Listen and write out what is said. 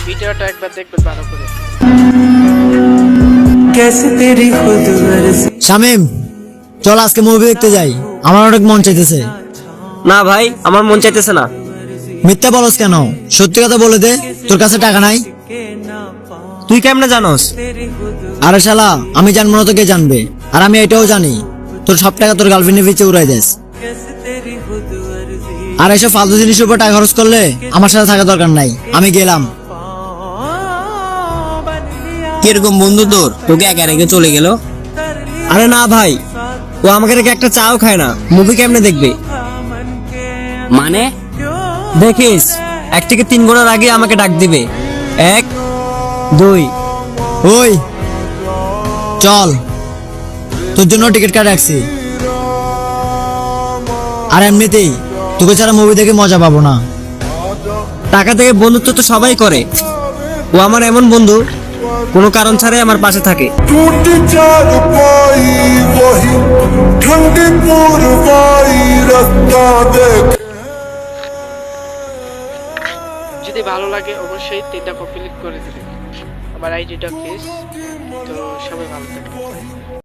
ভিডিওটা একবার দেখবেন ভালো করে। শামিম, চল আজকে মুভি দেখতে যাই, আমার অনেক মন চাইতেছে। না ভাই, আমার মন চাইতেছে না। মিথ্যা বলস কেন? সত্যি কথা বলে দে, তোর কাছে টাকা নাই। তুই কেমনে জানোস? আরে শালা, আমি জানবো না তো কে জানবে? আর আমি এটাও জানি তোর সব টাকা তোর গার্লফ্রেন্ডের পিছে উড়াই দেস। আর এসব ফালতু জিনিসের উপর টাকা খরচ করলে আমার সাথে থাকা দরকার নাই, আমি গেলাম। কিরকম বন্ধু তোর, তোকে একা রেখে চলে গেল? আরে না ভাই, ও আমাকে রেখে একটা চাও খায় না। মুভি কেমনে দেখবে? মানে দেখিস, 1 থেকে 3 গোনার আগে আমাকে ডাক দিবে। 1 2। ওই চল, তোর জন্য টিকিট কাটে রাখছি। আর এমনিতেই তোকে ছাড়া মুভি দেখে মজা পাবো না। টাকা থেকে বন্ধুত্ব তো সবাই করে, ও আমার এমন বন্ধু কোনো কারণ ছাড়াই আমার পাশে থাকে। टूटी चारपाई वही ठंडी पुरवाई रास्ता देख। যদি ভালো লাগে অবশ্যই 3টা কপি ক্লিক করে দিবেন আমার আইডিটা প্লিজ। তো সবাই ভালো থাকবেন।